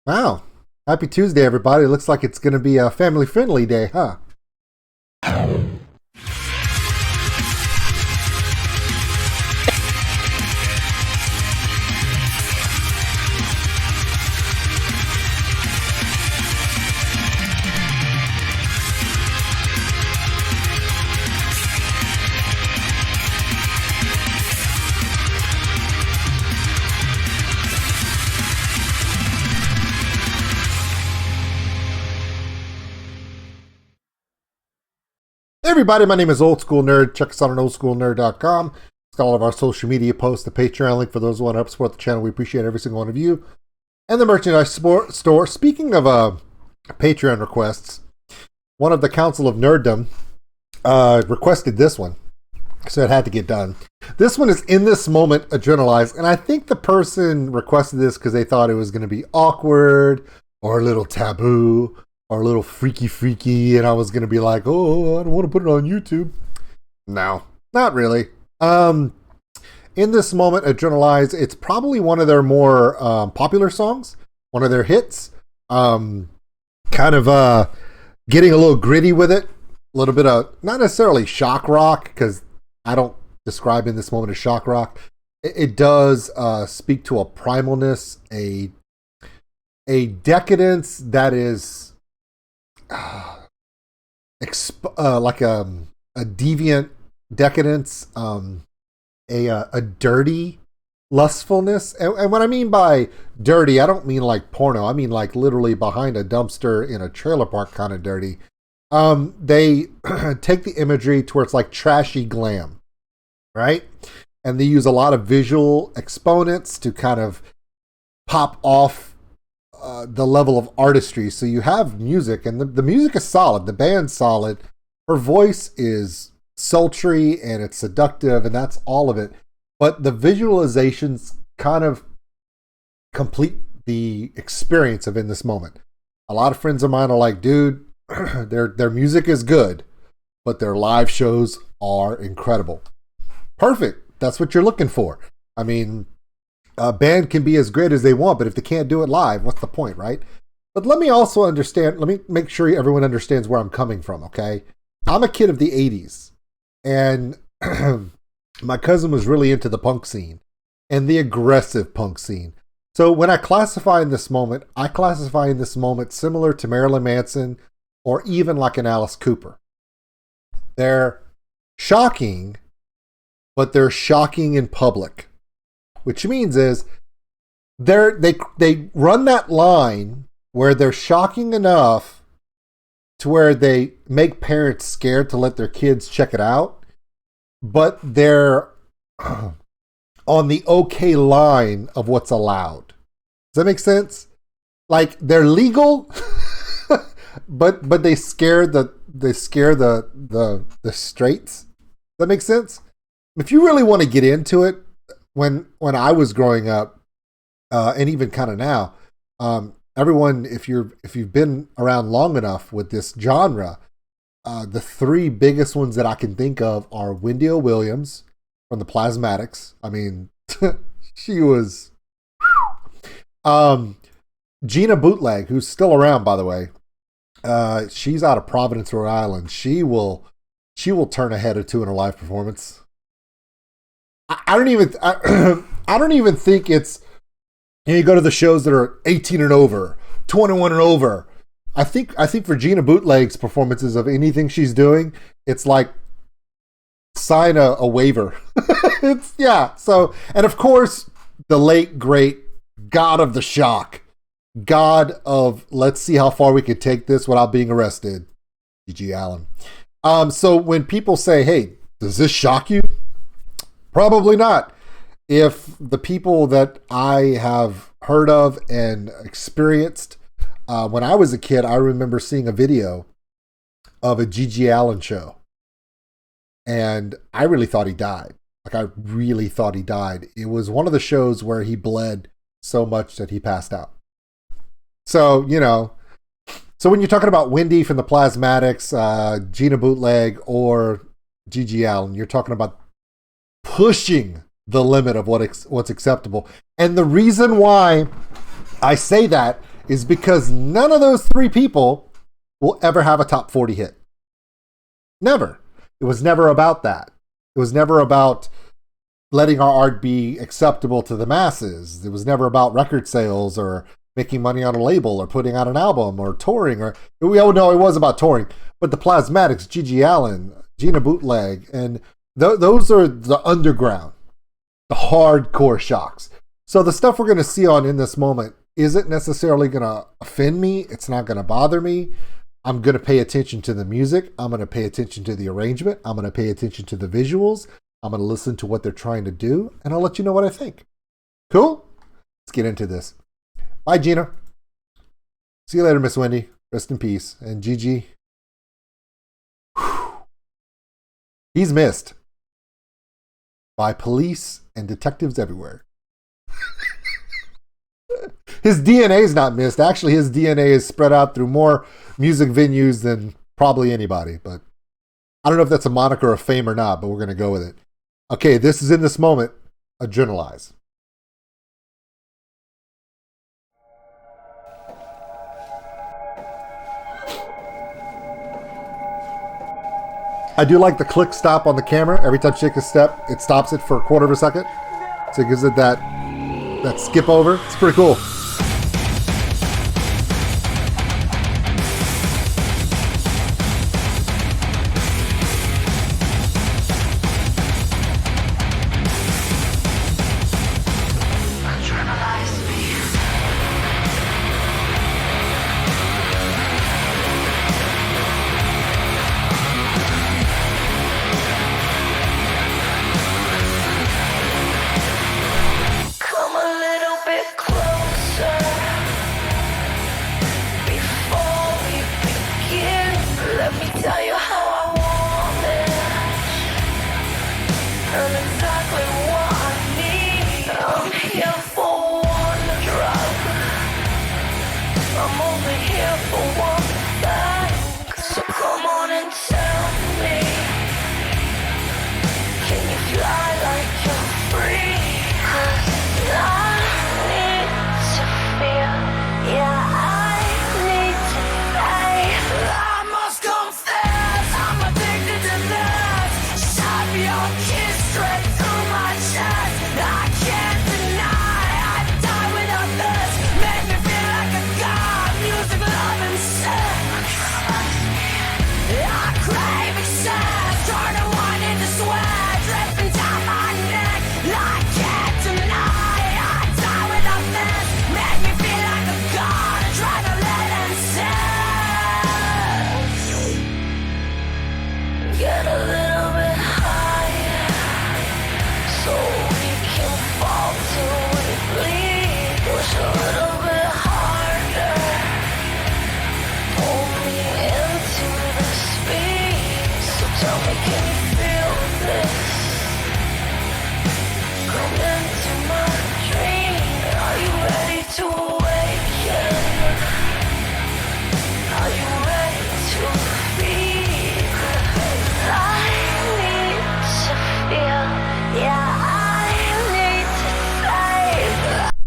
Wow. Happy Tuesday, everybody. Looks like it's going to be a family-friendly day, huh? Hey everybody, my name is OldSkuleNerd. Check us out on OldSkuleNerd.com. It's got all of our social media posts, the Patreon link for those who want to help support the channel. We appreciate every single one of you. And the merchandise store. Speaking of Patreon requests, one of the Council of Nerddom requested this one, so it had to get done. This one is In This Moment, Adrenalize, and I think the person requested this because they thought it was going to be awkward or a little taboo or a little freaky, and I was going to be like, oh, I don't want to put it on YouTube. No, not really. In This Moment, Adrenalize, it's probably one of their more popular songs, one of their hits. Kind of getting a little gritty with it, a little bit of, not necessarily shock rock, because I don't describe In This Moment as shock rock. It does speak to a primalness, a decadence that is like a deviant decadence, a dirty lustfulness. And what I mean by dirty, I don't mean like porno. I mean like literally behind a dumpster in a trailer park kind of dirty. They take the imagery to where it's like trashy glam, right? And they use a lot of visual exponents to kind of pop off the level of artistry. So you have music, and the music is solid. The band's solid. Her voice is sultry and it's seductive, and that's all of it. But the visualizations kind of complete the experience of In This Moment. A lot of friends of mine are like, dude, their music is good, but their live shows are incredible. Perfect. That's what you're looking for. I mean, a band can be as great as they want, but if they can't do it live, what's the point, right? But let me also understand, let me make sure everyone understands where I'm coming from, okay? I'm a kid of the 80s, and my cousin was really into the punk scene and the aggressive punk scene. So when I classify In This Moment, I classify In This Moment similar to Marilyn Manson or even like an Alice Cooper. They're shocking, but they're shocking in public. Which means is they run that line where they're shocking enough to where they make parents scared to let their kids check it out, but they're on the okay line of what's allowed. Does that make sense? Like they're legal, but they scare the straights. Does that make sense? If you really want to get into it, when I was growing up, and even kind of now, everyone, if you've been around long enough with this genre, the three biggest ones that I can think of are Wendy O. Williams from the Plasmatics. I mean, she was Gina Bootleg, who's still around, by the way. She's out of Providence, Rhode Island. She will turn a head or two in her live performance. I don't even think it's, you go to the shows that are 18 and over, 21 and over. I think for Gina Bootleg's performances of anything she's doing, it's like sign a waiver. It's, yeah. So, and of course, the late great God of the shock, God of let's see how far we can take this without being arrested, G.G. Allen. So when people say, hey, does this shock you? Probably not. If the people that I have heard of and experienced, when I was a kid, I remember seeing a video of a G.G. Allen show. And I really thought he died. Like, I really thought he died. It was one of the shows where he bled so much that he passed out. So, you know, so when you're talking about Wendy from the Plasmatics, Gina Bootleg, or G.G. Allen, you're talking about pushing the limit of what's acceptable. And the reason why I say that is because none of those three people will ever have a top 40 hit. Never. It was never about that. It was never about letting our art be acceptable to the masses. It was never about record sales or making money on a label or putting out an album or touring. Or we all know it was about touring. But the Plasmatics, Gigi Allen, Gina Bootleg, and those are the underground, the hardcore shocks. So the stuff we're going to see on In This Moment isn't necessarily going to offend me. It's not going to bother me. I'm going to pay attention to the music. I'm going to pay attention to the arrangement. I'm going to pay attention to the visuals. I'm going to listen to what they're trying to do, and I'll let you know what I think. Cool? Let's get into this. Bye, Gina. See you later, Miss Wendy. Rest in peace. And Gigi, whew, he's missed by police and detectives everywhere. His DNA is not missed. Actually, his DNA is spread out through more music venues than probably anybody. But I don't know if that's a moniker of fame or not, but we're going to go with it. Okay, this is In This Moment, Adrenalize. I do like the click stop on the camera. Every time she takes a step, it stops it for a quarter of a second. So it gives it that skip over. It's pretty cool.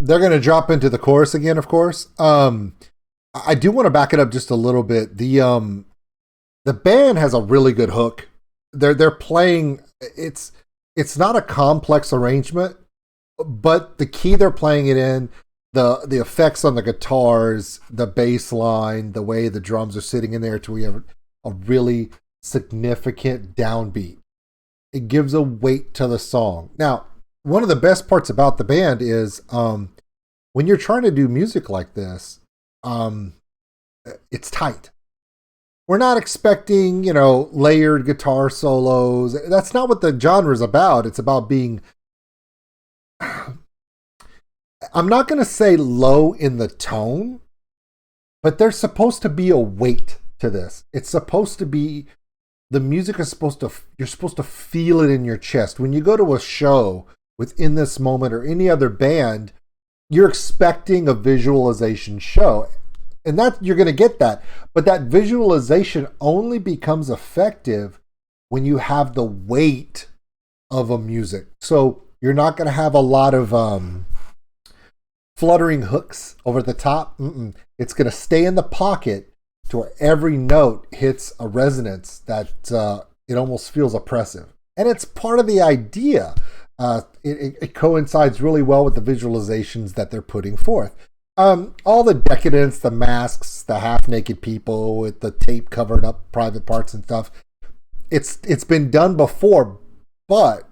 They're going to drop into the chorus again, of course. I do want to back it up just a little bit. The band has a really good hook. They're playing. It's not a complex arrangement, but the key they're playing it in, the effects on the guitars, the bass line, the way the drums are sitting in there, to we have a really significant downbeat. It gives a weight to the song. Now, one of the best parts about the band is when you're trying to do music like this, it's tight. We're not expecting, layered guitar solos. That's not what the genre is about. It's about being, I'm not going to say low in the tone, but there's supposed to be a weight to this. It's supposed to be, the music is supposed to, you're supposed to feel it in your chest. When you go to a show within this moment or any other band, you're expecting a visualization show. And that you're going to get that. But that visualization only becomes effective when you have the weight of a music. So you're not going to have a lot of fluttering hooks over the top. It's going to stay in the pocket to where every note hits a resonance that it almost feels oppressive. And it's part of the idea. It coincides really well with the visualizations that they're putting forth. All the decadence, the masks, the half-naked people with the tape covering up private parts and stuff. It's been done before, but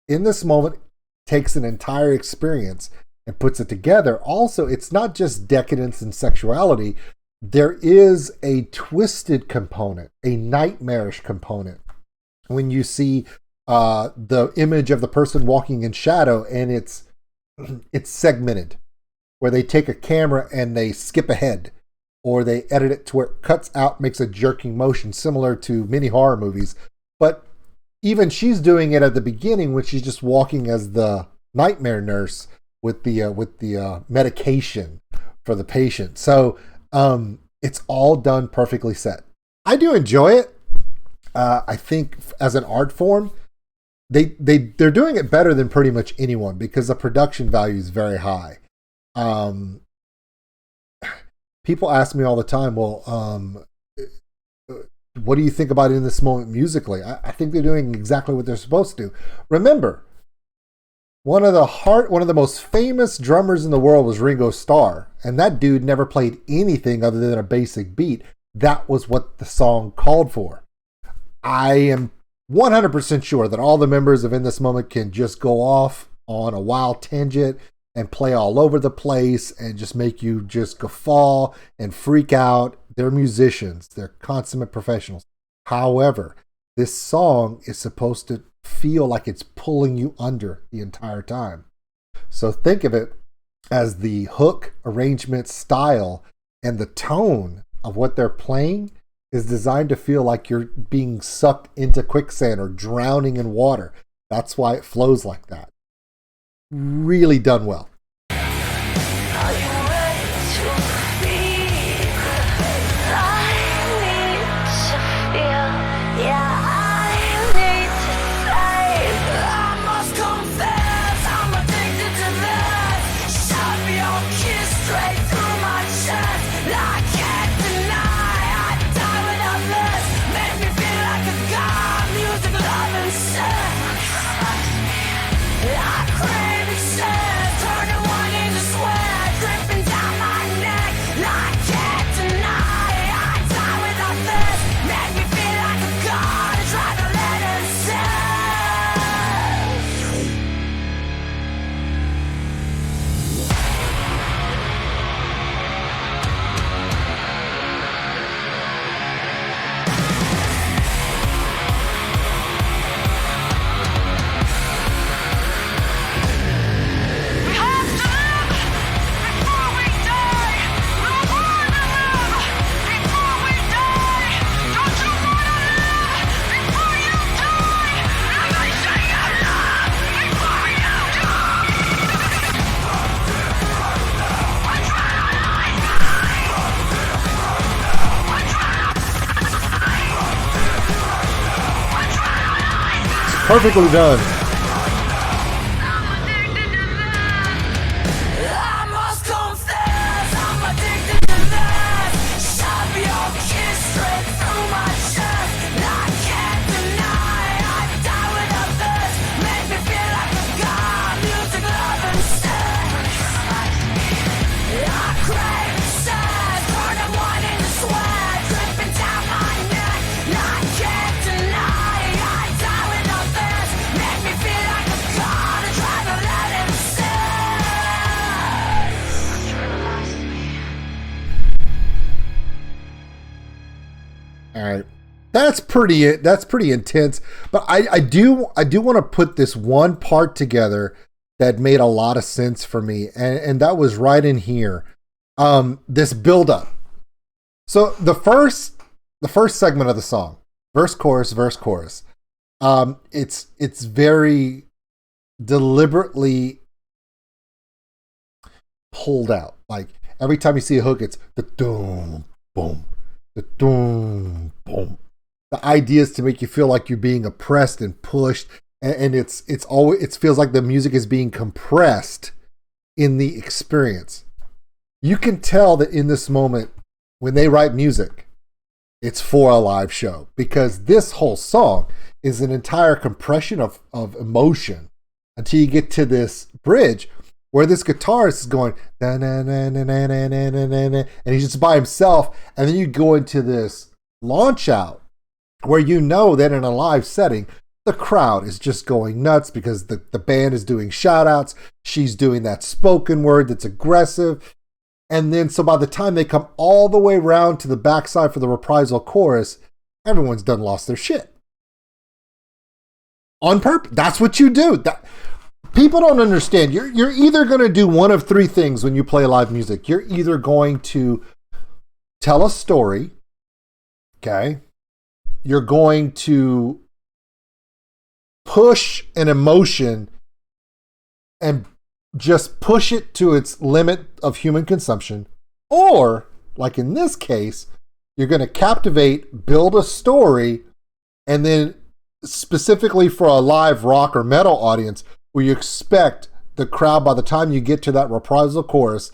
in this moment, it takes an entire experience and puts it together. Also, it's not just decadence and sexuality. There is a twisted component, a nightmarish component. When you see the image of the person walking in shadow, and it's segmented, where they take a camera and they skip ahead, or they edit it to where it cuts out, makes a jerking motion similar to many horror movies. But even she's doing it at the beginning when she's just walking as the nightmare nurse with the medication for the patient. So it's all done perfectly set. I do enjoy it. I think as an art form, they're doing it better than pretty much anyone because the production value is very high. People ask me all the time, well, what do you think about In This Moment musically? I think they're doing exactly what they're supposed to do. Remember, one of the most famous drummers in the world was Ringo Starr, and that dude never played anything other than a basic beat. That was what the song called for. I am 100% sure that all the members of In This Moment can just go off on a wild tangent and play all over the place and just make you just guffaw and freak out. They're musicians. They're consummate professionals. However, this song is supposed to feel like it's pulling you under the entire time. So think of it as the hook, arrangement, style, and the tone of what they're playing is designed to feel like you're being sucked into quicksand or drowning in water. That's why it flows like that. Really done well. Perfectly done. All right, that's pretty intense. But I do want to put this one part together that made a lot of sense for me, and that was right in here. This build up. So the first segment of the song, verse chorus. It's very deliberately pulled out. Like every time you see a hook, it's the doom boom. The doom, boom. The idea is to make you feel like you're being oppressed and pushed, and it feels like the music is being compressed in the experience. You can tell that in this moment, when they write music, it's for a live show, because this whole song is an entire compression of emotion until you get to this bridge where this guitarist is going, and he's just by himself. And then you go into this launch out where you know that in a live setting, the crowd is just going nuts because the band is doing shout outs. She's doing that spoken word that's aggressive. And then, so by the time they come all the way around to the backside for the reprisal chorus, everyone's done lost their shit. On purpose. That's what you do. People don't understand. You're either going to do one of three things when you play live music. You're either going to tell a story, okay? You're going to push an emotion and just push it to its limit of human consumption. Or, like in this case, you're going to captivate, build a story, and then specifically for a live rock or metal audience, where you expect the crowd, by the time you get to that reprisal chorus,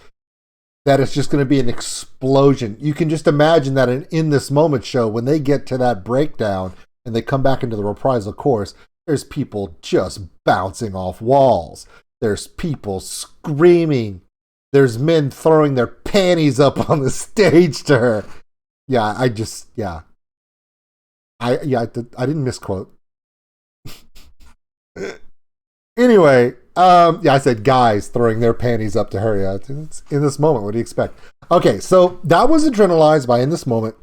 that it's just going to be an explosion. You can just imagine that in this moment show, when they get to that breakdown and they come back into the reprisal chorus, there's people just bouncing off walls. There's people screaming. There's men throwing their panties up on the stage to her. I didn't misquote. Anyway, I said guys throwing their panties up to her. Yeah, it's in this moment. What do you expect? Okay, so that was Adrenalize by In This Moment.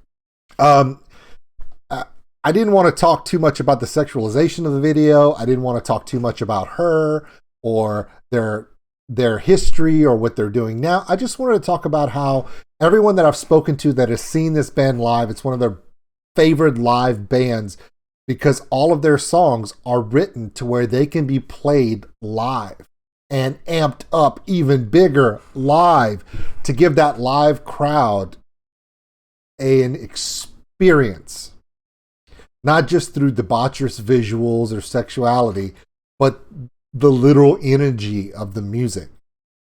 I didn't want to talk too much about the sexualization of the video. I didn't want to talk too much about her or their history or what they're doing now. I just wanted to talk about how everyone that I've spoken to that has seen this band live, it's one of their favorite live bands, because all of their songs are written to where they can be played live and amped up even bigger live to give that live crowd an experience. Not just through debaucherous visuals or sexuality, but the literal energy of the music.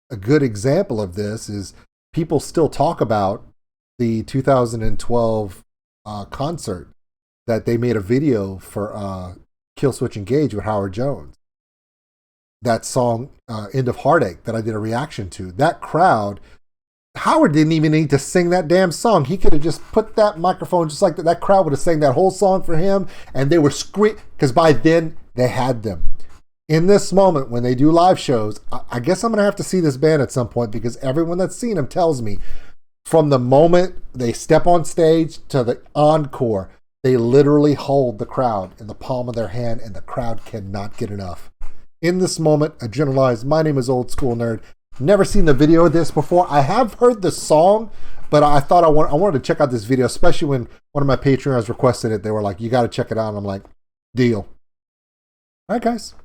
A good example of this is people still talk about the 2012 concert that they made a video for Kill Switch Engage with Howard Jones. That song, End of Heartache, that I did a reaction to. That crowd, Howard didn't even need to sing that damn song. He could have just put that microphone just like that. That crowd would have sang that whole song for him, and they were screaming, because by then they had them. In this moment, when they do live shows, I guess I'm going to have to see this band at some point, because everyone that's seen them tells me from the moment they step on stage to the encore, they literally hold the crowd in the palm of their hand, and the crowd cannot get enough. In This Moment, Adrenalize. My name is OldSkuleNerd. Never seen the video of this before. I have heard the song, but I thought I wanted to check out this video, especially when one of my Patreons requested it. They were like, you got to check it out. And I'm like, deal. All right, guys.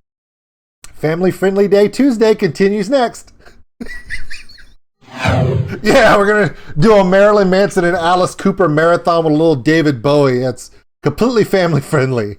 Family Friendly Day Tuesday continues next. Yeah, we're going to do a Marilyn Manson and Alice Cooper marathon with a little David Bowie. That's completely family friendly.